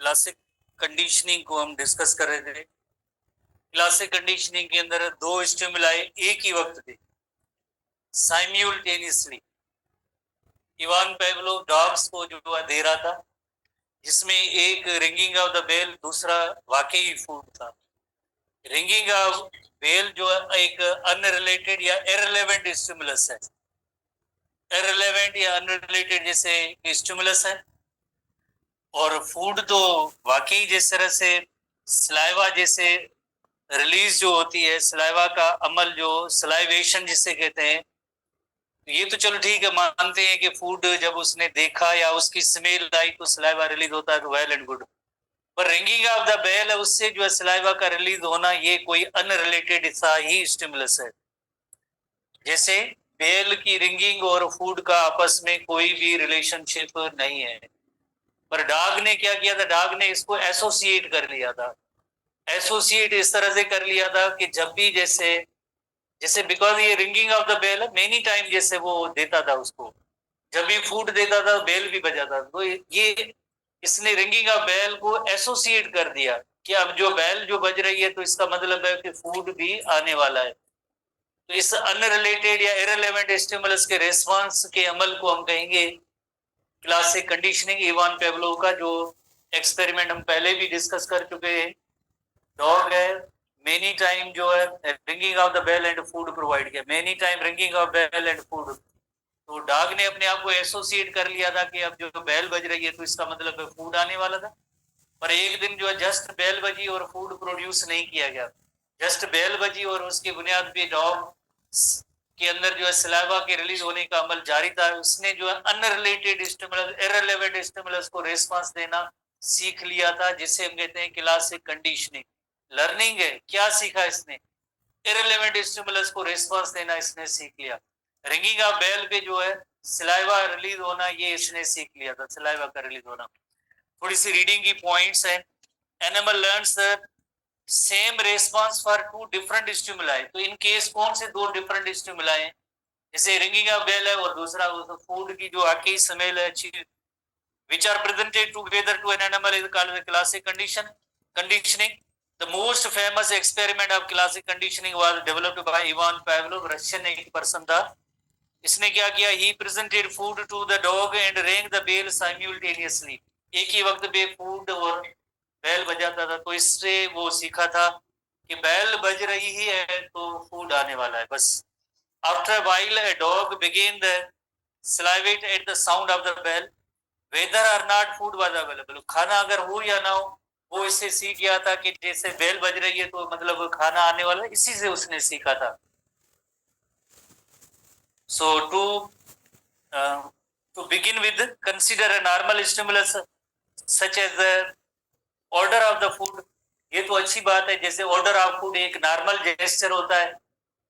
Classic conditioning को हम discuss कर रहे थे। क्लासिक कंडीशनिंग के अंदर दो स्टिमुलाई एक ही वक्त पे साइमल्टेनियसली इवान पेवलोव डॉग्स को जो दे रहा था, जिसमें एक रिंगिंग ऑफ द बेल, दूसरा वाकई फूड था। रिंगिंग ऑफ बेल जो एक अनरिलेटेड या इररिलेवेंट स्टिमुलस है, इररिलेवेंट या अनरिलेटेड जैसे स्टिमुलस है, और फूड तो वाकई जिस तरह से सलाइवा जैसे रिलीज जो होती है, सलाइवा का अमल जो सलाइवेशन जिसे कहते हैं, ये तो चलो ठीक है, मानते हैं कि फूड जब उसने देखा या उसकी स्मेल आई तो सलाइवा रिलीज होता है, तो वेल एंड गुड। पर रिंगिंग ऑफ द बेल है, उससे जो है सलाइवा का रिलीज होना ये कोई अनरिलेटेड सा ही स्टिमुलस है। जैसे बेल की रिंगिंग और फूड का आपस में कोई भी रिलेशनशिप नहीं है। पर डॉग ने क्या किया था, डॉग ने इसको एसोसिएट कर लिया था। एसोसिएट इस तरह से कर लिया था कि जब भी जैसे जैसे बिकॉज ये ringing of the bell many time जैसे वो देता था उसको, जब भी फूड देता था बेल भी बजाता था, तो ये इसने रिंगिंग ऑफ बेल को एसोसिएट कर दिया कि अब जो बेल जो बज रही है तो इसका मतलब है कि फूड भी आने वाला है। तो इस अनरिलेटेड या इररिलेवेंट स्टिमुलस के रेस्पॉन्स के अमल को हम कहेंगे क्लासिक कंडीशनिंग। इवान पेवलोव का जो एक्सपेरिमेंट हम पहले भी डिस्कस कर चुके हैं, डॉग है, मेनी टाइम जो है ringing of the bell and food provide किया, many time ringing of bell and food. तो डॉग ने अपने आप को एसोसिएट कर लिया था कि अब जो बेल बज रही है तो इसका मतलब है फूड आने वाला था। पर एक दिन जो है जस्ट बेल बजी और फूड प्रोड्यूस नहीं किया गया, जस्ट बेल बजी और उसकी बुनियाद पे डॉग के अंदर जो है सलाइवा के रिलीज होने का अमल जारी था। उसने जो है अनरिलेटेड स्टिमुलस, इररिलेवेंट स्टिमुलस को रिस्पांस देना सीख लिया था, जिसे हम कहते हैं क्लासिक कंडीशनिंग। लर्निंग है, क्या सीखा इसने, इररिलेवेंट स्टिमुलस को रिस्पांस देना इसने सीख लिया। रिंगिंग ऑफ बेल पे जो है सलाइवा रिलीज होना ये इसने सीख लिया था, सलाइवा का रिलीज होना। थोड़ी सी रीडिंग की पॉइंट्स हैं। Animal learns the same response for to different stimuli. तो इन केस कौन से दो डिफरेंट स्टिमुलाई हैं, जैसे रिंगिंग ऑफ बेल है और दूसरा फूड की जो आके स्मेल है, which are presented together to an animal is called the classic conditioning. The most famous experiment of classic conditioning was developed by Ivan Pavlov, Russian एक person था। इसने क्या किया, he presented food to the dog and rang the bell simultaneously। एक ही वक्त पे food और बैल बजाता था, तो इससे वो सीखा था कि बैल बज रही ही है तो फूड आने वाला है बस। After a while a dog began the salivate at the sound of the bell, whether or not food was available। खाना अगर हो या ना हो, वो इससे सीख गया था कि जैसे बेल बज रही है तो मतलब खाना आने वाला है, इसी से उसने सीखा था। So to begin with, consider a normal stimulus such as the order of the food। ये तो अच्छी बात है, जैसे ऑर्डर ऑफ फूड एक नॉर्मल जेस्चर होता है,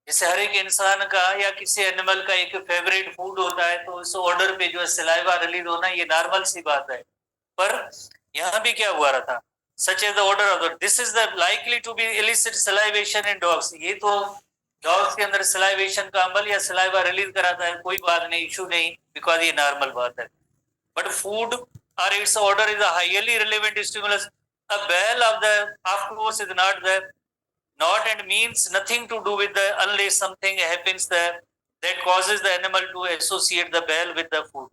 जैसे हर एक इंसान का या किसी एनिमल का एक फेवरेट फूड होता है, तो उस ऑर्डर पे जो है सलाइवा रिलीज होना ये नॉर्मल सी बात है। पर यहाँ भी क्या हुआ रहा था, such as the order of the, this is the likely to be illicit salivation in dogs. ये तो डॉग्स के अंदर सलाइवेशन का अमल या सलाइवा रिलीज कराता है, कोई बात नहीं, इशू नहीं, बिकॉज ये नॉर्मल बात है। बट फूड और it's order is a highly relevant stimulus. A bell of the of course is not and means nothing to do with the, unless something happens there that causes the animal to associate the bell with the food।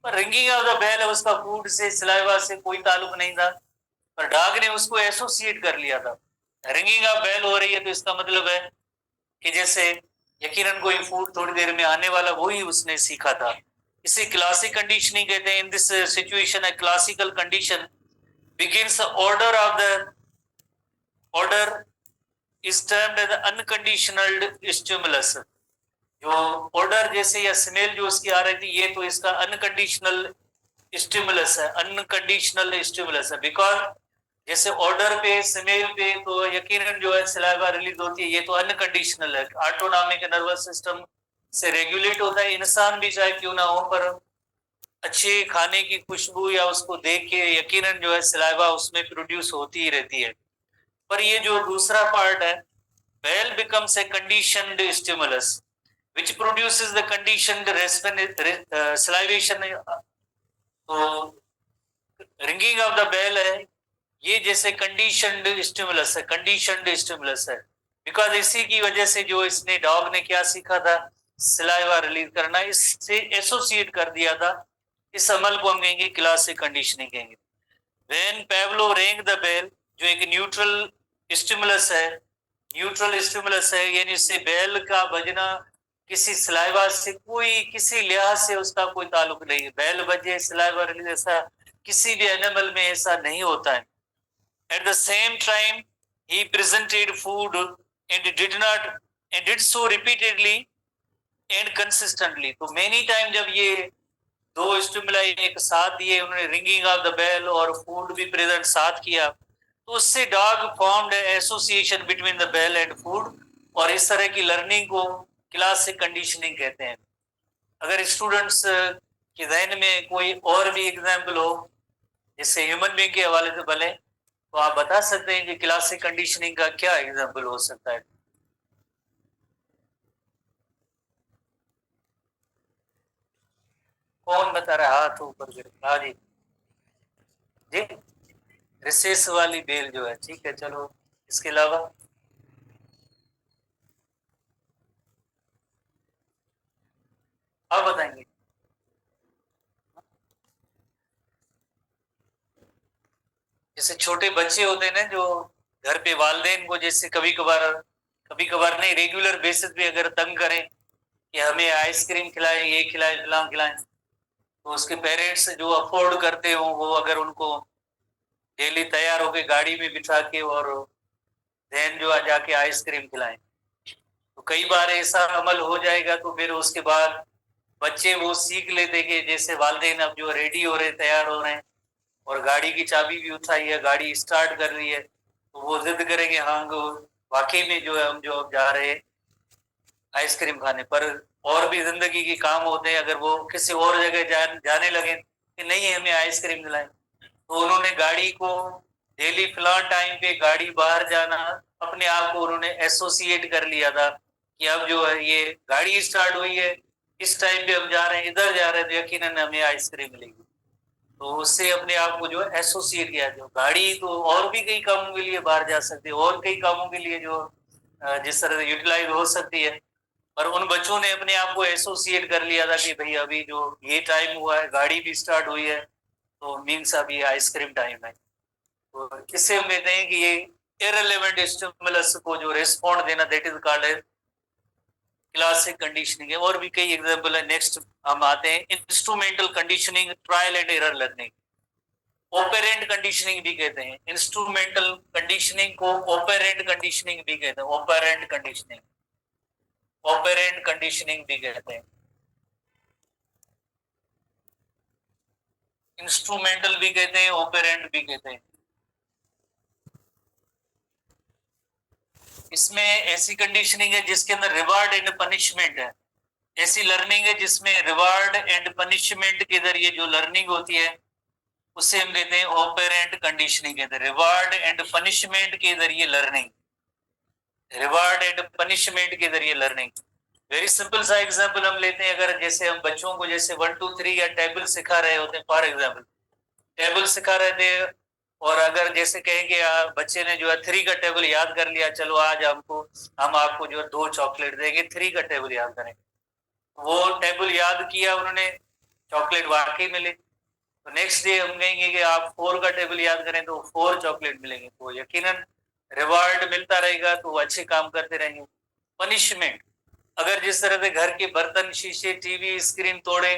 पर ringing of the bell है, उसका food से saliva से कोई ताल्लुक नहीं था, पर डॉग ने उसको एसोसिएट कर लिया था। रिंगिंग ऑफ बेल हो रही है तो इसका मतलब है कि जैसे यकीनन कोई फूड थोड़ी देर में आने वाला, वही उसने सीखा था। इसे क्लासिक कंडीशनिंग कहते हैं। In this situation a classical condition begins the order is termed as unconditional stimulus। जो ऑर्डर जैसे या स्मेल जो उसकी आ रही थी, ये तो इसका अनकंडीशनल स्टिमुलस है, अनकंडीशनल स्टिमुलस है। बिकॉज जैसे ऑर्डर पे स्मेल पे तो यकीनन जो है सलाइवा रिलीज होती है, ये तो अनकंडीशनल है, ऑटोनॉमिक नर्वस सिस्टम से रेगुलेट होता है। इंसान भी चाहे क्यों ना हो, पर अच्छे खाने की खुशबू या उसको देख के यकीनन जो है सलाइवा उसमें प्रोड्यूस होती ही रहती है। पर ये जो दूसरा पार्ट है, bell becomes a conditioned stimulus which produces the conditioned salivation। तो रिंगिंग ऑफ द बेल है, ये जैसे कंडीशनड स्टिमुलस है, कंडीशनड स्टिमुलस है। बिकॉज इसी की वजह से जो इसने डॉग ने क्या सीखा था, सलाइवा रिलीज करना, इससे एसोसिएट कर दिया था। इस अमल को हम कहेंगे क्लासिक कंडीशनिंग कहेंगे। व्हेन पेवलो रेंग द बेल, जो एक न्यूट्रल स्टिमुलस है, न्यूट्रल स्टिमुलस है, यानी इससे बेल का बजना किसी सलाइवा से कोई किसी लिहाज से उसका कोई ताल्लुक नहीं है। बेल बजे सलाइवा रिलीज, ऐसा किसी भी एनिमल में ऐसा नहीं होता है। At the same time, he presented food and did so repeatedly and consistently. तो many time जब ये दो स्टिमुलाई एक साथ दिए, उन्होंने रिंगिंग ऑफ द बेल और फूड भी प्रेजेंट साथ किया, तो उससे dog formed association between the bell and food, और इस तरह की लर्निंग को क्लासिक कंडीशनिंग कहते हैं। अगर स्टूडेंट्स के जहन में कोई और भी एग्जाम्पल हो, जैसे ह्यूमन बीइंग के हवाले से भले, तो आप बता सकते हैं कि क्लासिक कंडीशनिंग का क्या एग्जाम्पल हो सकता है। कौन बता रहा है? हाथ ऊपर करके। हाँ जी जी, रिसेस वाली बेल जो है, ठीक है, चलो इसके अलावा आप बताएंगे। जैसे छोटे बच्चे होते हैं ना, जो घर पे वालदेन को जैसे कभी कभार नहीं, रेगुलर बेसिस पे अगर तंग करें कि हमें आइसक्रीम खिलाएं, ये खिलाएं, फलां खिलाएं, तो उसके पेरेंट्स जो अफोर्ड करते हो, वो अगर उनको डेली तैयार होके गाड़ी में बिठा के और देन जो जाके आइसक्रीम खिलाएं, तो कई बार ऐसा अमल हो जाएगा, तो फिर उसके बाद बच्चे वो सीख लेते कि जैसे वालदेन अब जो रेडी हो रहे, तैयार हो रहे हैं, और गाड़ी की चाबी भी उठाई है, गाड़ी स्टार्ट कर रही है, तो वो जिद करेंगे हाँ वाकई में जो है हम जो अब जा रहे हैं आइसक्रीम खाने पर। और भी जिंदगी के काम होते हैं, अगर वो किसी और जगह जाने लगे कि नहीं हमें आइसक्रीम दिलाएं, तो उन्होंने गाड़ी को डेली फिलहाल टाइम पे गाड़ी बाहर जाना, अपने आप को उन्होंने एसोसिएट कर लिया था कि अब जो है ये गाड़ी स्टार्ट हुई है, इस टाइम पे हम जा रहे हैं, इधर जा रहे हैं, तो यकीनन हमें आइसक्रीम मिलेगी। तो उससे अपने आप को जो एसोसिएट किया, जो गाड़ी तो और भी कई कामों के लिए बाहर जा सकती है, और कई कामों के लिए जो जिस तरह से यूटिलाइज हो सकती है, पर उन बच्चों ने अपने आप को एसोसिएट कर लिया था कि भाई अभी जो ये टाइम हुआ है, गाड़ी भी स्टार्ट हुई है, तो मीन्स अभी आइसक्रीम टाइम है। तो इससे हम कहते हैं कि ये इररिलेवेंट स्टिमुलस को जो रिस्पॉन्ड देना, that is called classic conditioning है। और भी कई एग्जांपल है। नेक्स्ट हम आते हैं instrumental conditioning, trial and error learning. Operant conditioning भी कहते हैं, इंस्ट्रूमेंटल कंडीशनिंग को ऑपरेंट कंडीशनिंग भी कहते हैं, ऑपरेंट कंडीशनिंग, ऑपरेंट कंडीशनिंग भी कहते हैं, इंस्ट्रूमेंटल भी कहते हैं, ऑपरेंट भी कहते हैं। इसमें ऐसी कंडीशनिंग है जिसके अंदर रिवार्ड एंड पनिशमेंट है, ऐसी लर्निंग है जिसमें रिवार्ड एंड पनिशमेंट के जरिए जो लर्निंग होती है, उसे हम कहते हैं ऑपरेंट कंडीशनिंग कहते हैं। रिवार्ड एंड पनिशमेंट के जरिए लर्निंग, रिवार्ड एंड पनिशमेंट के जरिए लर्निंग। वेरी सिंपल सा एग्जांपल हम लेते हैं, अगर जैसे हम बच्चों को जैसे 1 2 3 या टेबल सिखा रहे होते हैं, फॉर एग्जांपल टेबल सिखा रहे थे, और अगर जैसे कहें कि बच्चे ने जो है 3 का टेबल याद कर लिया, चलो आज हम आपको जो है 2 चॉकलेट देंगे, 3 का टेबल याद करें। वो टेबल याद किया उन्होंने, चॉकलेट वाकई मिले, तो नेक्स्ट डे हम कहेंगे कि आप 4 का टेबल याद करें तो 4 चॉकलेट मिलेंगे, तो यकीनन रिवार्ड मिलता रहेगा, तो वो अच्छे काम करते रहेंगे। पनिशमेंट, अगर जिस तरह से घर के बर्तन, शीशे, टीवी, स्क्रीन तोड़े,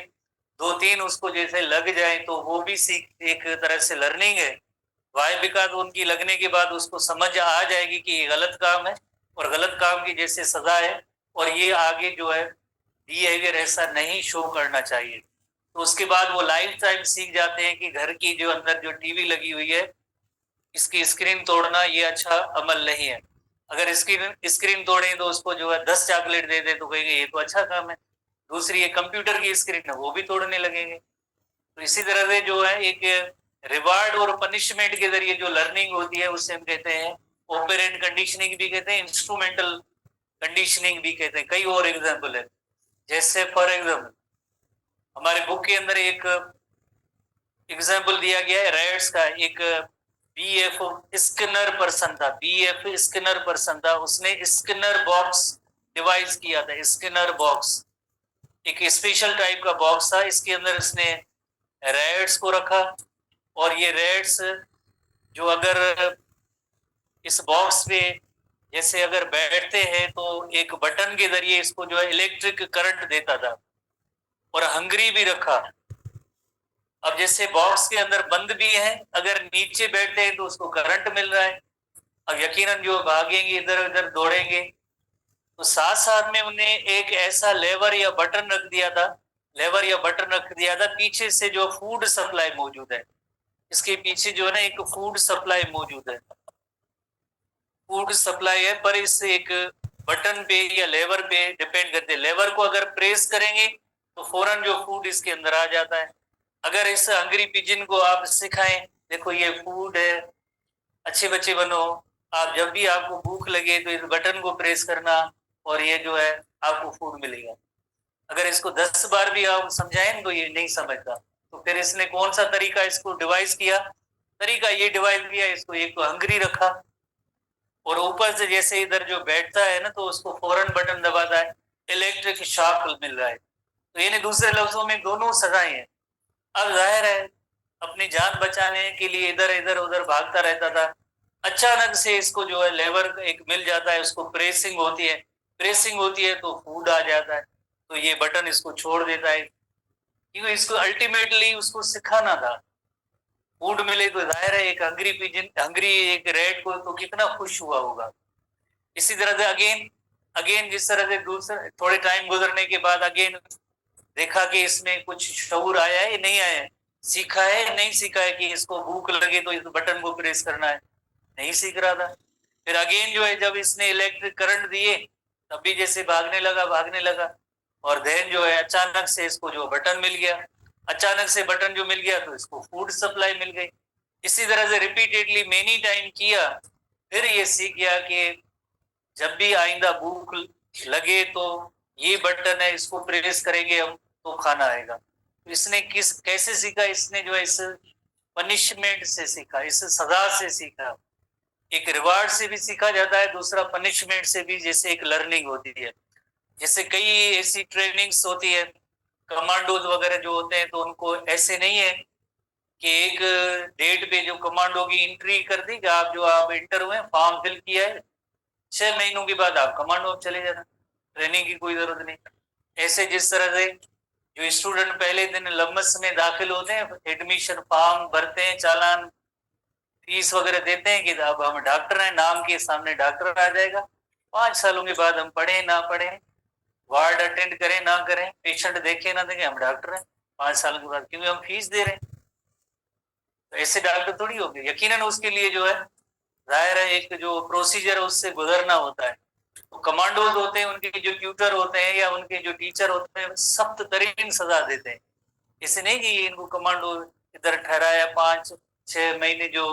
2 3 उसको जैसे लग जाए, तो वो भी सीख एक तरह से लर्निंग है। वाई बिकॉज उनकी लगने के बाद उसको समझ आ जाएगी कि ये गलत काम है, और गलत काम की जैसे सजा है, और ये आगे जो है बिहेवियर ऐसा नहीं शो करना चाहिए। तो उसके बाद वो लाइफ टाइम सीख जाते हैं कि घर की जो अंदर जो टीवी लगी हुई है, इसकी स्क्रीन तोड़ना ये अच्छा अमल नहीं है। अगर स्क्रीन स्क्रीन तोड़े तो उसको जो है 10 चॉकलेट दे दे, तो कहेंगे ये तो अच्छा काम है। दूसरी ये कंप्यूटर की स्क्रीन है, वो भी तोड़ने लगेंगे। तो इसी तरह से जो है एक रिवार्ड और पनिशमेंट के जरिए जो लर्निंग होती है, उसे हम कहते हैं ऑपरेंट कंडीशनिंग भी कहते हैं, इंस्ट्रूमेंटल कंडीशनिंग भी कहते हैं। कई और एग्जाम्पल है, जैसे फॉर एग्जाम्पल हमारे बुक के अंदर एक एग्जाम्पल दिया गया है रैट्स का। एक BF स्किनर पर्सन था, BF स्किनर पर्सन था, उसने स्किनर बॉक्स डिवाइस किया था। स्किनर बॉक्स एक स्पेशल टाइप का बॉक्स था, इसके अंदर इसने रैट्स को रखा, और ये रैट्स जो अगर इस बॉक्स पे जैसे अगर बैठते हैं तो एक बटन के जरिए इसको जो है इलेक्ट्रिक करंट देता था, और हंगरी भी रखा। अब जैसे बॉक्स के अंदर बंद भी है, अगर नीचे बैठते हैं तो उसको करंट मिल रहा है। अब यकीनन जो भागेंगे इधर उधर दौड़ेंगे, तो साथ साथ में उन्हें एक ऐसा लेवर या बटन रख दिया था, लेवर या बटन रख दिया था पीछे से, जो फूड सप्लाई मौजूद है। इसके पीछे जो है ना एक फूड सप्लाई मौजूद है, फूड सप्लाई है, पर इस एक बटन पे या लेवर पे डिपेंड करते हैं। लेवर को अगर प्रेस करेंगे तो फौरन जो फूड इसके अंदर आ जाता है। अगर इस हंगरी पिजन को आप सिखाएं, देखो ये फूड है, अच्छे बच्चे बनो, आप जब भी आपको भूख लगे तो इस बटन को प्रेस करना, और ये जो है आपको फूड मिलेगा। अगर इसको 10 बार भी आप समझाएं तो ये नहीं समझता, तो फिर इसने कौन सा तरीका इसको डिवाइस किया, तरीका ये डिवाइस किया, इसको एक तो हंगरी रखा, और ऊपर से जैसे इधर जो बैठता है ना तो उसको फौरन बटन दबाता है, इलेक्ट्रिक शॉक मिल रहा है। तो यानी दूसरे लफ्जों में दोनों सजाएं हैं। अब जाहिर है अपनी जान बचाने के लिए इधर इधर उधर भागता रहता था, अचानक से इसको जो है लेवर एक मिल जाता है, उसको प्रेसिंग होती है, प्रेसिंग होती है तो फूड आ जाता है, तो ये बटन इसको छोड़ देता है, क्योंकि इसको अल्टीमेटली उसको सिखाना था। फूड मिले तो जाहिर है एक हंगरी पिजन, हंगरी एक रेड को तो कितना खुश हुआ होगा। इसी तरह से अगेन अगेन जिस तरह से दूसरे थोड़े टाइम गुजरने के बाद अगेन देखा कि इसमें कुछ शऊर आया है नहीं आया है, सीखा है नहीं सीखा है कि इसको भूख लगे तो इस बटन को प्रेस करना है, नहीं सीख रहा था। फिर अगेन जो है जब इसने इलेक्ट्रिक करंट दिए तब भी जैसे भागने लगा, और देन जो है अचानक से इसको जो बटन मिल गया, अचानक से बटन जो मिल गया तो इसको फूड सप्लाई मिल गई। इसी तरह से रिपीटेडली मेनी टाइम किया, फिर ये सीख गया कि जब भी आइंदा भूख लगे तो ये बटन है, इसको प्रेस करेंगे हम तो खाना आएगा। तो इसने किस कैसे सीखा, इसने जो है इस पनिशमेंट से सीखा, इस सजा से सीखा। एक रिवार्ड से भी सीखा जाता है, दूसरा पनिशमेंट से भी, जैसे एक लर्निंग होती है। जैसे कई ऐसी ट्रेनिंग्स होती है, कमांडोज वगैरह जो होते हैं तो उनको ऐसे नहीं है कि एक डेट पे जो कमांडो की एंट्री कर दी कि आप जो आप इंटर हुए, फॉर्म फिल किया है, 6 महीनों के बाद आप कमांडो में चले जाना, ट्रेनिंग की कोई जरूरत नहीं। ऐसे जिस तरह से जो स्टूडेंट पहले दिन लम्स में दाखिल होते हैं, एडमिशन फॉर्म भरते हैं, चालान फीस वगैरह देते हैं कि अब हम डॉक्टर हैं, नाम के सामने डॉक्टर आ जाएगा। 5 सालों के बाद हम पढ़े ना पढ़े, वार्ड अटेंड करें ना करें, पेशेंट देखे ना देखे, हम डॉक्टर हैं 5 सालों के बाद, क्योंकि हम फीस दे रहे हैं। तो ऐसे डॉक्टर थोड़ी होंगे, यकीनन उसके लिए जो है जाहिर है एक जो प्रोसीजर है उससे गुजरना होता है। तो कमांडोज होते हैं, उनके जो ट्यूटर होते हैं या उनके जो टीचर होते हैं, सख्त तरीन सजा देते हैं। इसे नहीं कि इनको कमांडो इधर ठहराया 5-6 महीने जो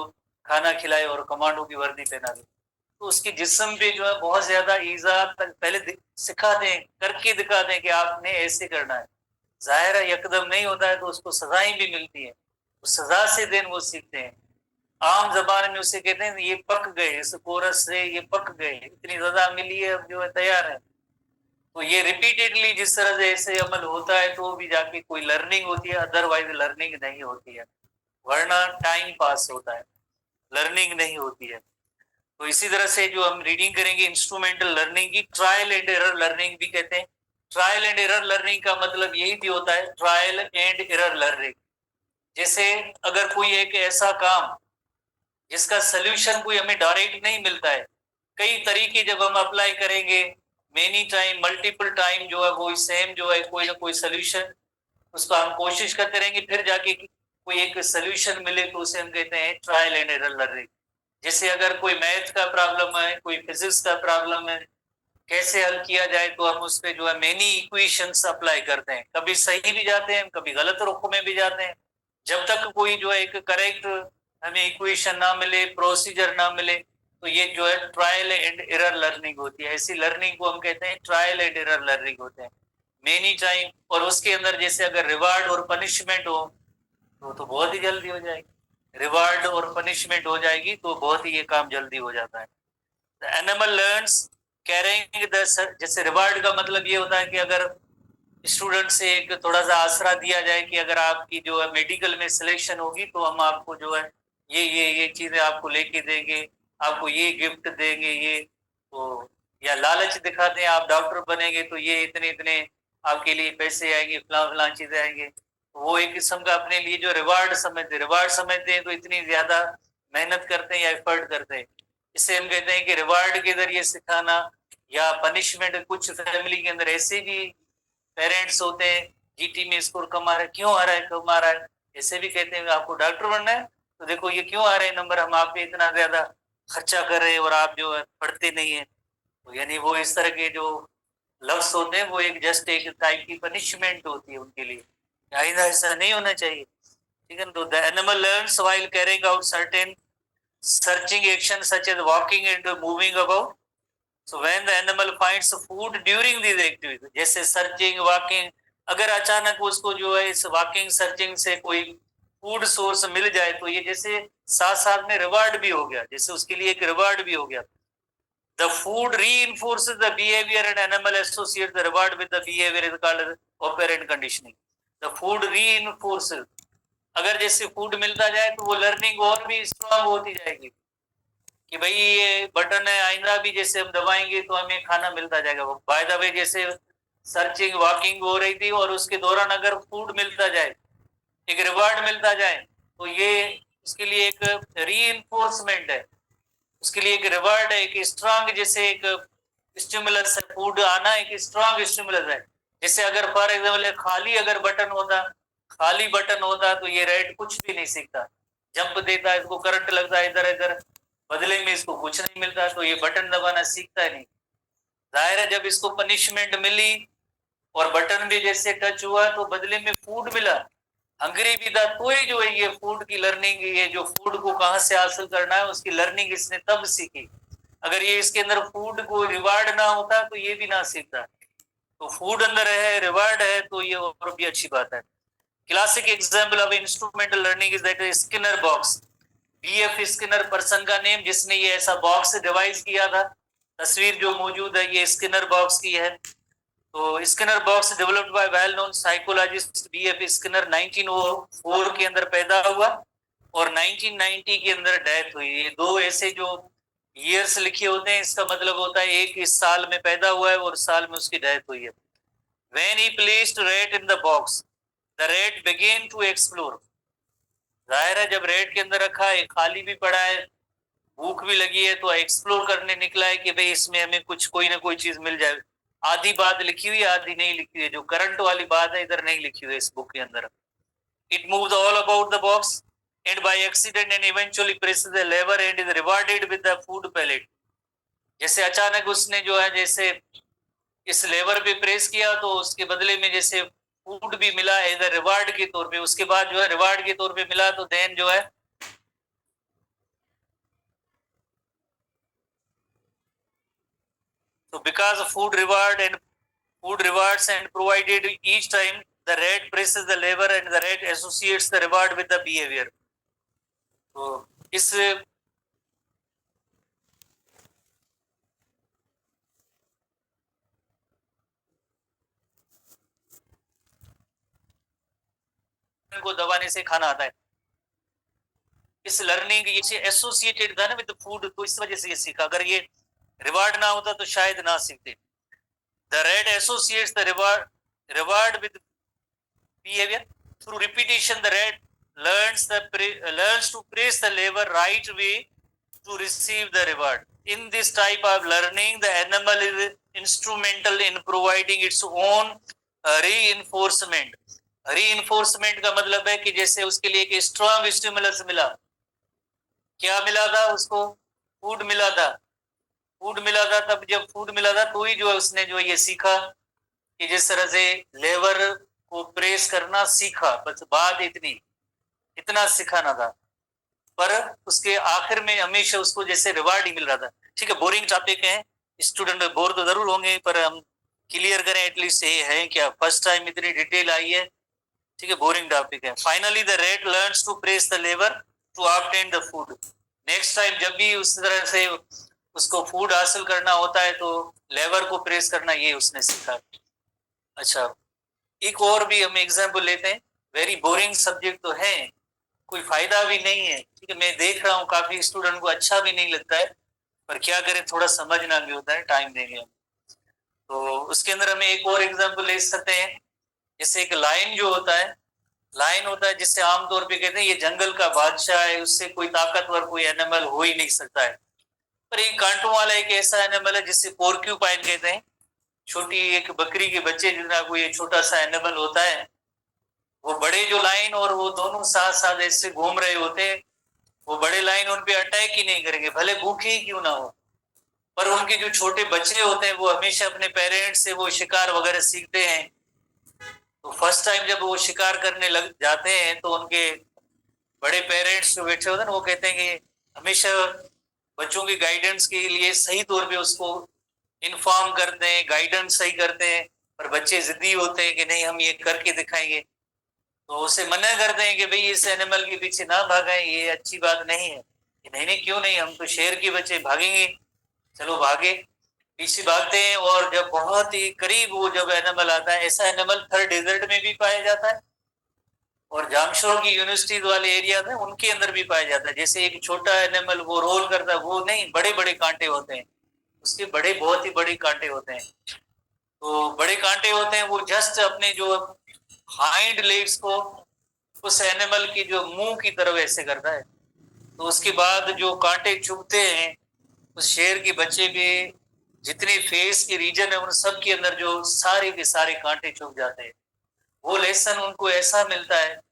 खाना खिलाए और कमांडो की वर्दी पहना दी, तो उसके जिस्म पे जो है बहुत ज्यादा ईजा तक पहले सिखा दें, करके दिखा दें कि आपने ऐसे करना है। जाहिर है यकदम नहीं होता है तो उसको सजाएं भी मिलती है, उस सजा से दिन वो सीखते हैं। आम जबान में उसे कहते हैं ये पक गए, इस कोरस से ये पक गए, इतनी सजा मिली है अब जो है तैयार है। तो ये रिपीटेडली जिस तरह से ऐसे अमल होता है तो भी जाके कोई लर्निंग होती है, अदरवाइज लर्निंग नहीं होती है, वरना टाइम पास होता है, लर्निंग नहीं होती है। तो इसी तरह से जो हम रीडिंग करेंगे इंस्ट्रूमेंटल लर्निंग की, ट्रायल एंड एरर लर्निंग भी कहते हैं। ट्रायल एंड एरर लर्निंग का मतलब यही भी होता है, ट्रायल एंड एरर लर्निंग। जैसे अगर कोई एक ऐसा काम जिसका सोल्यूशन कोई हमें डायरेक्ट नहीं मिलता है, कई तरीके जब हम अप्लाई करेंगे, मेनी टाइम मल्टीपल टाइम जो है वो सेम जो है कोई ना कोई सोल्यूशन, उसका हम कोशिश करते रहेंगे, फिर जाके कोई एक सोल्यूशन मिले तो उसे हम कहते हैं ट्रायल एंड एरर लर्निंग। जैसे अगर कोई मैथ का प्रॉब्लम है, कोई फिजिक्स का प्रॉब्लम है, कैसे हल किया जाए, तो हम उस पर जो है मेनी इक्वेशंस अप्लाई करते हैं, कभी सही भी जाते हैं, कभी गलत रुख में भी जाते हैं। जब तक कोई जो है एक करेक्ट हमें इक्वेशन ना मिले, प्रोसीजर ना मिले, तो ये जो है ट्रायल एंड एरर लर्निंग होती है। ऐसी लर्निंग को हम कहते हैं ट्रायल एंड एरर लर्निंग होते हैं, मेनी टाइम। और उसके अंदर जैसे अगर रिवार्ड और पनिशमेंट हो तो बहुत ही जल्दी हो जाएगी। रिवार्ड और पनिशमेंट हो जाएगी तो बहुत ही ये काम जल्दी हो जाता है। The animal learns carrying the, जैसे रिवार्ड का मतलब ये होता है कि अगर स्टूडेंट से एक थोड़ा सा आसरा दिया जाए कि अगर आपकी जो है मेडिकल में सिलेक्शन होगी तो हम आपको जो है ये चीजें आपको लेके देंगे, आपको ये गिफ्ट देंगे, ये तो, या लालच दिखाते हैं आप डॉक्टर बनेंगे तो ये इतने इतने आपके लिए पैसे आएंगे, फलां फलां चीजें आएंगे। वो एक किस्म का अपने लिए जो रिवार्ड समझते हैं तो इतनी ज्यादा मेहनत करते हैं या एफर्ट करते हैं। इससे हम कहते हैं कि रिवार्ड के जरिए सिखाना या पनिशमेंट। कुछ फैमिली के अंदर ऐसे भी पेरेंट्स होते हैं, जीटी में स्कोर कम आ रहा है, क्यों आ रहा है, कम आ रहा है, ऐसे भी कहते हैं आपको डॉक्टर बनना है तो देखो ये क्यों आ रहे हैं नंबर, हम आप पे इतना ज्यादा खर्चा कर रहे हैं और आप जो है पढ़ते नहीं है। तो यानी वो इस तरह के जो लफ्ज होते हैं वो एक जस्ट एक टाइप की पनिशमेंट होती है उनके लिए, आइंदा ऐसा नहीं होना चाहिए। ठीक है, तो the animal learns while carrying out certain searching action such as walking and moving about. So when the animal finds food during these activities, जैसे सर्चिंग वॉकिंग, अगर अचानक उसको जो है इस वॉकिंग सर्चिंग से कोई फूड सोर्स मिल जाए तो ये जैसे साथ साथ में रिवार्ड भी हो गया, जैसे उसके लिए एक रिवार्ड भी हो गया। The food reinforces the behavior and animal associates the reward with the behavior is called operant conditioning. The food reinforces, अगर जैसे फूड मिलता जाए तो वो लर्निंग और भी स्ट्रांग होती जाएगी कि भाई ये बटन है, आइंदा भी जैसे हम दबाएंगे तो हमें खाना मिलता जाएगा। बाय द वे जैसे सर्चिंग वॉकिंग हो रही थी और उसके दौरान अगर फूड मिलता जाए, एक रिवार्ड मिलता जाए तो ये उसके लिए एक रीइंफोर्समेंट है, उसके लिए एक रिवार्ड है, एक स्ट्रांग जैसे एक स्टिमुलस है, फूड आना एक स्ट्रांग स्टिमुलस है। जैसे अगर फॉर एग्जाम्पल खाली बटन होता तो ये रेड कुछ भी नहीं सीखता, जंप देता है, इसको करंट लगता है इधर इधर, बदले में इसको कुछ नहीं मिलता तो ये बटन दबाना सीखता है नहीं। जाहिर है जब इसको पनिशमेंट मिली और बटन भी जैसे टच हुआ तो बदले में फूड मिला, हंगरी भी था, तो ही जो है ये फूड की लर्निंग, ये जो फूड को कहाँ से हासिल करना है उसकी लर्निंग इसने तब सीखी। अगर ये इसके अंदर फूड को रिवार्ड ना होता तो ये भी ना सीखता। तो फूड अंदर है, रिवार्ड है, तो ये और भी अच्छी बात है। Classic example of instrumental learning is that Skinner box. BF Skinner person का नेम जिसने ये ऐसा बॉक्स डिवाइस किया था। तस्वीर जो मौजूद है ये स्किनर बॉक्स की है। तो Skinner box developed by well known psychologist BF Skinner 1904 के अंदर पैदा हुआ और 1990 के अंदर डेथ हुई। ये दो ऐसे जो ईयर्स लिखे होते हैं इसका मतलब होता है एक इस साल में पैदा हुआ है और साल में उसकी डेथ हुई है। When he placed rat in the box, the rat began to explore. जाहिर है जब रेट के अंदर रखा है, खाली भी पड़ा है, भूख भी लगी है, तो एक्सप्लोर करने निकला है कि भाई इसमें हमें कुछ कोई ना कोई चीज मिल जाए। आधी बात लिखी हुई, आधी नहीं लिखी हुई, जो करंट वाली बात है इधर नहीं लिखी हुई इस बुक के अंदर। It moves all about the box and by accident and eventually presses the lever and is rewarded with the food pellet. जैसे अचानक उसने जो है जैसे इस लेवर पे प्रेस किया तो उसके बदले में जैसे फूड भी मिला एज अ रिवार्ड के तौर पे, उसके बाद जो है रिवार्ड के तौर पे मिला तो देन जो है तो because food rewards and provided each time the rat presses the lever and the rat associates the reward with the behavior। तो इस को दबाने से खाना आता है। इस लर्निंग ये एसोसिएटेड था ना विद फूड, तो इस वजह से ये सीखा। अगर ये रिवार्ड ना होता तो शायद ना सीखते। The rate associates the reward with behavior through repetition. The rat learns to press the lever right way to receive the reward. In this type of learning the animal is instrumental in providing its own reinforcement। reinforcement का मतलब है कि जैसे उसके लिए एक strong stimulus मिला, क्या मिला था उसको, फूड मिला था, फूड मिला था, तब जब फूड मिला था तो ही जो है उसने जो ये सीखा कि जिस तरह से लेवर को प्रेस करना सीखा। बस बात इतनी, इतना सिखाना था, पर उसके आखिर में हमेशा उसको जैसे रिवार्ड ही मिल रहा था। ठीक है, बोरिंग टॉपिक है, स्टूडेंट बोर तो जरूर होंगे, पर हम क्लियर करें एटलीस्ट ये है क्या फर्स्ट टाइम इतनी डिटेल आई है। ठीक है, बोरिंग टॉपिक है। Finally the rat learns to press the lever to obtain the food. Next time जब भी उस तरह से उसको फूड हासिल करना होता है तो लेवर को प्रेस करना, ये उसने सीखा। अच्छा, एक और भी हम एग्जाम्पल लेते हैं। वेरी बोरिंग सब्जेक्ट तो है, कोई फायदा भी नहीं है, ठीक है, मैं देख रहा हूँ काफी स्टूडेंट को अच्छा भी नहीं लगता है, पर क्या करें, थोड़ा समझना भी होता है, टाइम देंगे हम। तो उसके अंदर हमें एक और एग्जाम्पल ले सकते हैं। जैसे एक लायन जो होता है, लायन होता है जिससे आमतौर पे कहते हैं ये जंगल का बादशाह है, उससे कोई ताकतवर कोई एनिमल हो ही नहीं सकता है। पर एक कांटों वाला एक ऐसा एनिमल है जिससे पोर्क्यूपाइन कहते हैं, छोटी एक बकरी के बच्चे जितना कोई छोटा सा एनिमल होता है। वो बड़े जो लायन और वो दोनों साथ साथ ऐसे घूम रहे होते हैं, वो बड़े लायन उन पे अटैक ही नहीं करेंगे, भले भूखे ही क्यों ना हो। पर उनके जो छोटे बच्चे होते हैं वो हमेशा अपने पेरेंट्स से वो शिकार वगैरह सीखते हैं। तो फर्स्ट टाइम जब वो शिकार करने लग जाते हैं तो उनके बड़े पेरेंट्स जो बैठे होते हैं ना, वो कहते हैं कि हमेशा बच्चों की गाइडेंस के लिए सही तौर पे उसको इन्फॉर्म करते हैं, गाइडेंस सही करते हैं। पर बच्चे जिद्दी होते हैं कि नहीं हम ये करके दिखाएंगे, तो उसे मना करते हैं कि भाई इस एनिमल के पीछे ना भागें, ये अच्छी बात नहीं है। नहीं नहीं क्यों नहीं, हम तो शेर के बच्चे, भागेंगे। चलो भागे, पीछे भागते हैं, और जब बहुत ही करीब वो जब एनिमल आता है, ऐसा एनिमल थर डेजर्ट में भी पाया जाता है और जामशोर की यूनिवर्सिटी वाले एरिया में उनके अंदर भी पाया जाता है। जैसे एक छोटा एनिमल वो रोल करता है, वो नहीं, बड़े बड़े कांटे होते हैं उसके, बड़े बहुत ही बड़े कांटे होते हैं। तो बड़े कांटे होते हैं, वो जस्ट अपने जो हाइंड लेग्स को उस एनिमल की जो मुंह की तरफ ऐसे करता है, तो उसके बाद जो कांटे चुभते हैं उस शेर के बच्चे पे, जितने फेस के रीजन है उन सब के अंदर जो सारे के सारे कांटे चुभ जाते हैं। वो लेसन उनको ऐसा मिलता है।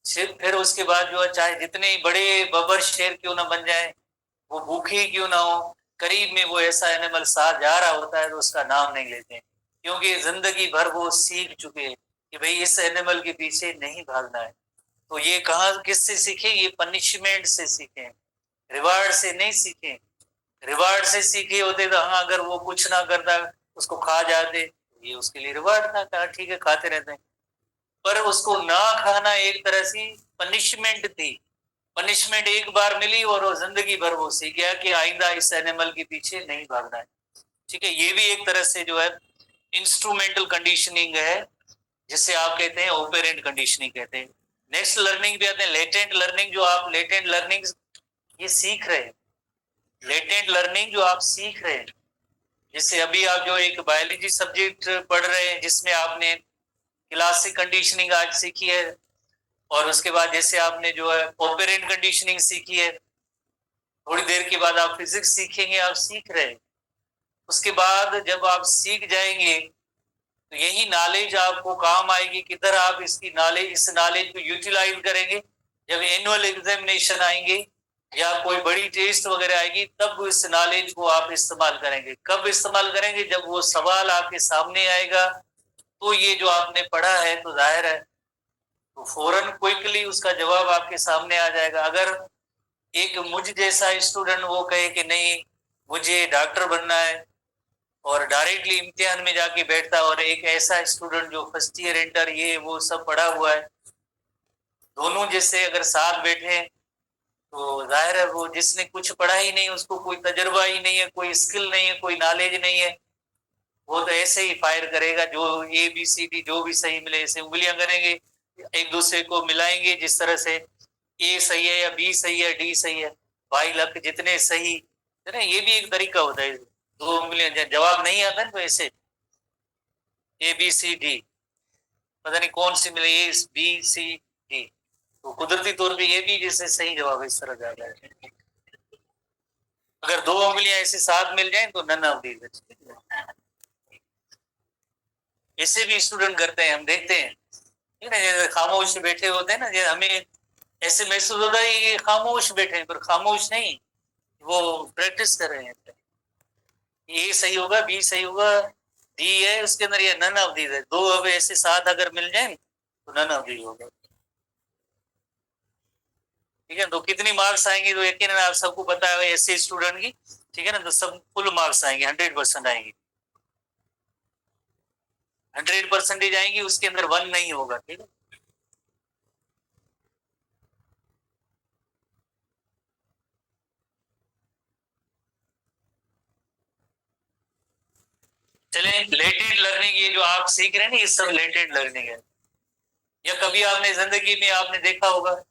फिर उसके बाद जो है, चाहे जितने ही बड़े बबर शेर क्यों ना बन जाए, वो भूखे ही क्यों ना हो, करीब में वो ऐसा एनिमल साथ जा रहा होता है तो उसका नाम नहीं लेते हैं, क्योंकि जिंदगी भर वो सीख चुके हैं कि भाई इस एनिमल के पीछे नहीं भागना है। तो ये कहाँ किससे सीखे, ये पनिशमेंट से सीखे, रिवार्ड से नहीं सीखे। रिवार्ड से सीखे होते तो हाँ, अगर वो कुछ ना करता उसको खा जाते, ये उसके लिए रिवार्ड था, कहा ठीक है खाते रहते हैं। पर उसको ना खाना एक तरह से पनिशमेंट थी। पनिशमेंट एक बार मिली और वो जिंदगी भर वो सीख गया कि आइंदा इस एनिमल के पीछे नहीं भागना है। ठीक है, ये भी एक तरह से जो है इंस्ट्रूमेंटल कंडीशनिंग है, जिससे आप कहते हैं ऑपरेंट कंडीशनिंग कहते हैं। नेक्स्ट लर्निंग भी आते हैं लेटेंट लर्निंग, जो आप लेटेंट लर्निंग ये सीख रहे हैं, लेटेंट लर्निंग जो आप सीख रहे हैं। जैसे अभी आप जो एक बायोलॉजी सब्जेक्ट पढ़ रहे हैं जिसमें आपने क्लासिक कंडीशनिंग आज सीखी है, और उसके बाद जैसे आपने जो है ऑपरेंट कंडीशनिंग सीखी है, थोड़ी देर के बाद आप फिजिक्स सीखेंगे, आप सीख रहे हैं। उसके बाद जब आप सीख जाएंगे तो यही नॉलेज आपको काम आएगी, किधर आप इसकी नॉलेज, इस नॉलेज को यूटिलाइज करेंगे। जब एनुअल एग्जामिनेशन आएंगे या कोई बड़ी टेस्ट वगैरह आएगी, तब इस नॉलेज को आप इस्तेमाल करेंगे। कब इस्तेमाल करेंगे, जब वो सवाल आपके सामने आएगा, तो ये जो आपने पढ़ा है तो जाहिर है तो फौरन क्विकली उसका जवाब आपके सामने आ जाएगा। अगर एक मुझ जैसा स्टूडेंट वो कहे कि नहीं मुझे डॉक्टर बनना है, और डायरेक्टली इम्तिहान में जाके बैठता है, और एक ऐसा स्टूडेंट जो फर्स्ट ईयर इंटर ये वो सब पढ़ा हुआ है, दोनों जैसे अगर साथ बैठे तो जाहिर है वो जिसने कुछ पढ़ा ही नहीं, उसको कोई तजर्बा ही नहीं है, कोई स्किल नहीं है, कोई नॉलेज नहीं है, वो तो ऐसे ही फायर करेगा, जो ABCD जो भी सही मिले ऐसे उंगलियां करेंगे, एक दूसरे को मिलाएंगे, जिस तरह से A सही है या B सही है D सही है, भाई लक जितने सही है ना, ये भी एक तरीका होता है। दो उंगलियां जवाब नहीं आता ना तो ऐसे ABCD, पता नहीं कौन सी मिले, ABCD, तो कुदरती तौर पे ये भी जैसे सही जवाब इस तरह जा रहा है। अगर दो उंगलियां ऐसे साथ मिल जाएं तो नन ऑफ दीज। ऐसे भी स्टूडेंट करते हैं, हम देखते हैं, ठीक है ना, खामोश बैठे होते हैं ना, हमें ऐसे महसूस होता है कि खामोश बैठे हैं, पर खामोश नहीं, वो प्रैक्टिस कर रहे हैं। ए सही होगा, बी सही होगा, डी है उसके अंदर, ये नन ऑफ दीज है। दो अब ऐसे साथ अगर मिल जाए तो नन ऑफ दीज होगा। ठीक है, तो कितनी मार्क्स आएंगी, तो यकीन आप सबको पता है ऐसे स्टूडेंट की, ठीक है ना, तो सब फुल मार्क्स आएंगे, 100% आएंगे, 100% आएंगी, उसके अंदर 1 नहीं होगा। ठीक है, चले, लेटेंट लर्निंग ये जो आप सीख रहे हैं ना, ये सब लेटेंट लर्निंग है। या कभी आपने जिंदगी में आपने देखा होगा,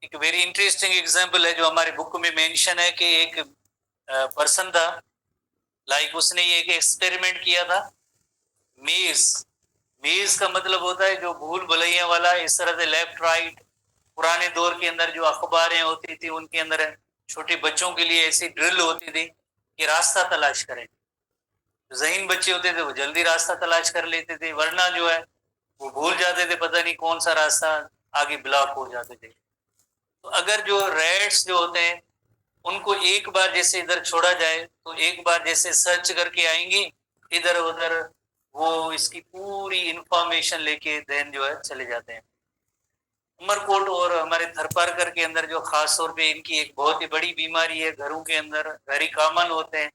एक वेरी इंटरेस्टिंग एग्जांपल है जो हमारे बुक में मेंशन है कि एक पर्सन था, लाइक उसने एक एक्सपेरिमेंट किया था। मेज, मेज का मतलब होता है जो भूल भुलैया वाला, इस तरह से लेफ्ट राइट। पुराने दौर के अंदर जो अखबारें होती थी उनके अंदर छोटे बच्चों के लिए ऐसी ड्रिल होती थी कि रास्ता तलाश करें। ज़हीन बच्चे होते थे वो जल्दी रास्ता तलाश कर लेते थे, वरना जो है वो भूल जाते थे, पता नहीं कौन सा रास्ता, आगे ब्लॉक हो जाते थे। तो अगर जो रैट्स जो होते हैं उनको एक बार जैसे इधर छोड़ा जाए तो एक बार जैसे सर्च करके आएंगे इधर उधर, वो इसकी पूरी इंफॉर्मेशन लेके देन जो है चले जाते हैं। उमरकोट और हमारे थरपारकर के अंदर जो खास तौर पे इनकी एक बहुत ही बड़ी बीमारी है, घरों के अंदर वेरी कॉमन होते हैं,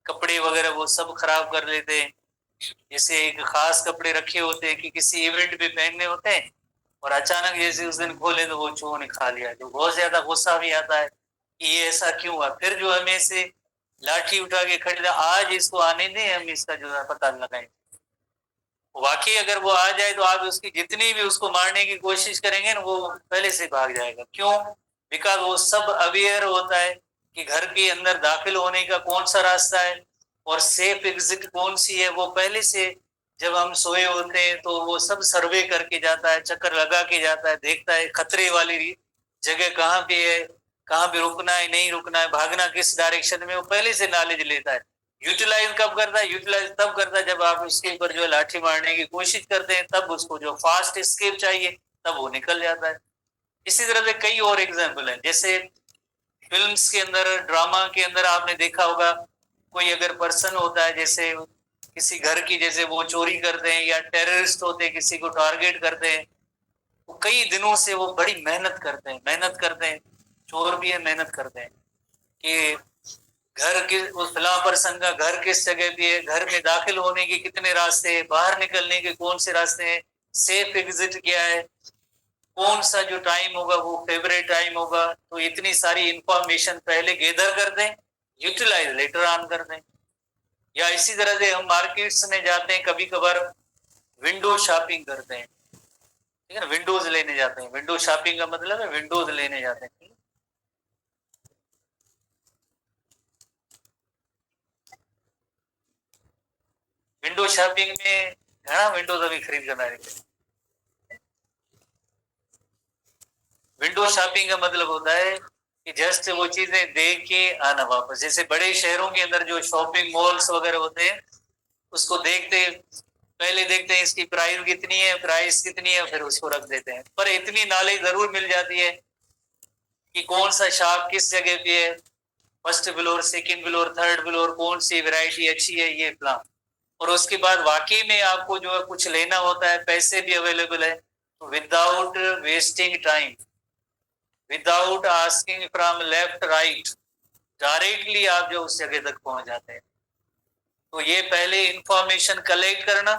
कपड़े वगैरह वो सब खराब कर लेते हैं। जैसे एक खास कपड़े रखे होते हैं कि किसी इवेंट पे पहनने होते हैं और अचानक जैसे उस दिन खोले तो वो चोर ने खा लिया, तो बहुत ज्यादा गुस्सा भी आता है कि ये ऐसा क्यों हुआ। फिर जो हमें से लाठी उठा के खड़े आज इसको आने दें, हम इसका जो है पता लगाएं। वाकई अगर वो आ जाए तो आप उसकी जितनी भी उसको मारने की कोशिश करेंगे ना वो पहले से भाग जाएगा। क्यों? बिकॉज वो सब अवेयर होता है कि घर के अंदर दाखिल होने का कौन सा रास्ता है और सेफ एग्जिट कौन सी है। वो पहले से जब हम सोए होते हैं तो वो सब सर्वे करके जाता है, चक्कर लगा के जाता है, देखता है खतरे वाली जगह कहाँ पे है, कहाँ पे रुकना है नहीं रुकना है, भागना किस डायरेक्शन में, वो पहले से नॉलेज लेता है। यूटिलाइज कब करता है? यूटिलाइज तब करता है जब आप उसके ऊपर जो है लाठी मारने की कोशिश करते हैं, तब उसको जो फास्ट एस्केप चाहिए तब वो निकल जाता है। इसी तरह से कई और एग्जाम्पल हैं, जैसे फिल्म्स के अंदर, ड्रामा के अंदर आपने देखा होगा, कोई अगर पर्सन होता है जैसे किसी घर की जैसे वो चोरी करते हैं या टेररिस्ट होते हैं किसी को टारगेट करते हैं, वो कई दिनों से वो बड़ी मेहनत करते हैं, मेहनत करते हैं, चोर भी है मेहनत करते हैं कि घर के उस फिलहाल पर्सन का घर किस जगह पे है, घर में दाखिल होने के कितने रास्ते हैं, बाहर निकलने के कौन से रास्ते हैं, सेफ एग्जिट क्या है, कौन सा जो टाइम होगा वो फेवरेट टाइम होगा। तो इतनी सारी इंफॉर्मेशन पहले गैदर कर दें, यूटिलाइज लेटर ऑन कर दें। या इसी तरह से हम मार्केट्स में जाते हैं, कभी कभार विंडो शॉपिंग करते हैं, ठीक है ना, विंडोज लेने जाते हैं। विंडो शॉपिंग का मतलब है विंडोज लेने जाते हैं। विंडो शॉपिंग में घना विंडोज अभी खरीद करना है। विंडो शॉपिंग का मतलब होता है कि जस्ट वो चीजें देख के आना वापस। जैसे बड़े शहरों के अंदर जो शॉपिंग मॉल्स वगैरह होते हैं उसको देखते, पहले देखते हैं इसकी प्राइस कितनी है, प्राइस कितनी है, फिर उसको रख देते हैं। पर इतनी नॉलेज जरूर मिल जाती है कि कौन सा शॉप किस जगह पे है, first floor, second floor, third floor, कौन सी वैरायटी अच्छी है, ये प्लान। और उसके बाद वाकई में आपको जो है कुछ लेना होता है, पैसे भी अवेलेबल है, तो without wasting time, without asking from left right, directly आप जो उस जगह तक पहुंच जाते हैं। तो ये पहले इंफॉर्मेशन कलेक्ट करना,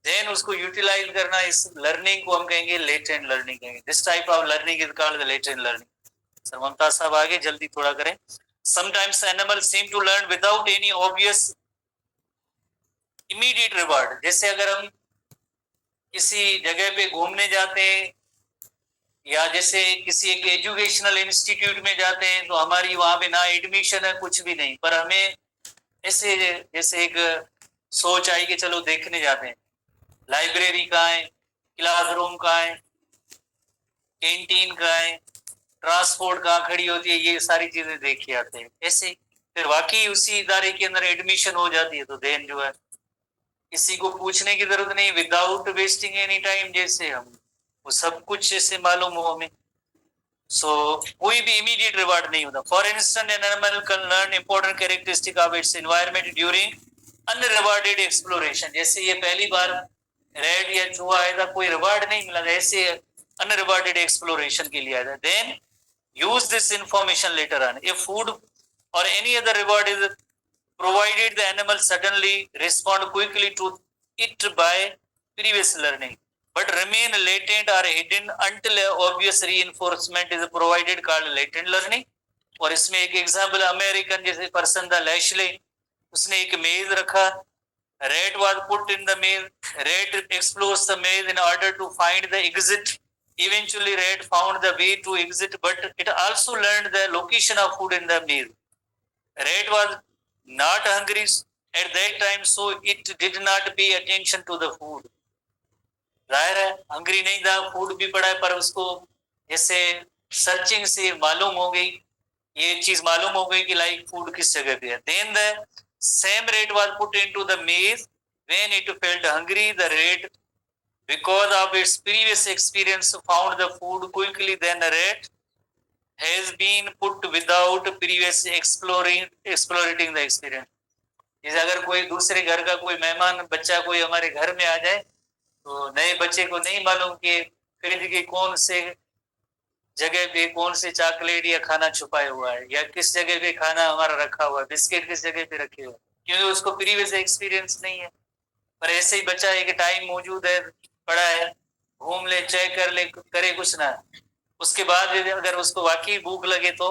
देन उसको यूटिलाइज करना, इस लर्निंग को हम कहेंगे लेटेंट लर्निंग कहेंगे। This type of learning is called the latent learning. Sir Mamta साहब आगे जल्दी थोड़ा करें। Sometimes animal seem to learn without any obvious immediate reward. जैसे अगर हम किसी जगह पे घूमने जाते हैं या जैसे किसी एक एजुकेशनल इंस्टीट्यूट में जाते हैं, तो हमारी वहां पे ना एडमिशन है कुछ भी नहीं, पर हमें ऐसे जैसे एक सोच आई कि चलो देखने जाते हैं, लाइब्रेरी कहाँ है, क्लासरूम कहाँ है, कैंटीन कहाँ है, ट्रांसपोर्ट कहाँ खड़ी होती है, ये सारी चीजें देख के आते हैं। ऐसे फिर वाकई उसी इदारे के अंदर एडमिशन हो जाती है, तो देन जो है किसी को पूछने की जरूरत नहीं, विदाउट वेस्टिंग एनी टाइम, जैसे हम वो सब कुछ जैसे मालूम हो हमें। सो कोई भी इमीडिएट रिवार्ड नहीं होता। For instance an animal can learn important characteristic of its environment during unrewarded exploration. जैसे ये पहली बार रेड या चूहा आया था, कोई रिवार्ड नहीं मिला था, ऐसे अनरिवार्डेड एक्सप्लोरेशन के लिए आया था। Then use this information later on. If food or any other reward is provided, the animal suddenly respond quickly to it by previous learning, but remain latent or hidden until obvious reinforcement is provided, called latent learning. और इसमें एक example American जैसे person था लैशले, उसने एक मेज रखा, rat was put in the maze, rat explores the maze in order to find the exit. Eventually rat found the way to exit, but it also learned the location of food in the maze. Rat was not hungry at that time, so it did not pay attention to the food. जाहिर है hungry नहीं था, food भी पड़ा है, पर उसको जैसे सर्चिंग से मालूम हो गई, ये चीज मालूम हो गई कि लाइक फूड किस जगह पे है। Then the same rat was put into the maze when it felt hungry. The rat, because of its previous experience, found the food quickly. Then the rat has been put without previous exploring the experience. जैसे अगर कोई दूसरे घर का कोई मेहमान बच्चा कोई हमारे घर में आ जाए, तो नए बच्चे को नहीं मालूम कि फ्रिज की कौन से जगह पे कौन से चॉकलेट या खाना छुपाया हुआ है, या किस जगह पे खाना हमारा रखा हुआ है, बिस्किट किस जगह पे रखे हुए, क्योंकि उसको प्रीवियस एक्सपीरियंस नहीं है। पर ऐसे ही बच्चा एक टाइम मौजूद है, पड़ा है, घूम ले, चेक कर ले, करे कुछ ना, उसके बाद अगर उसको वाकई भूख लगे तो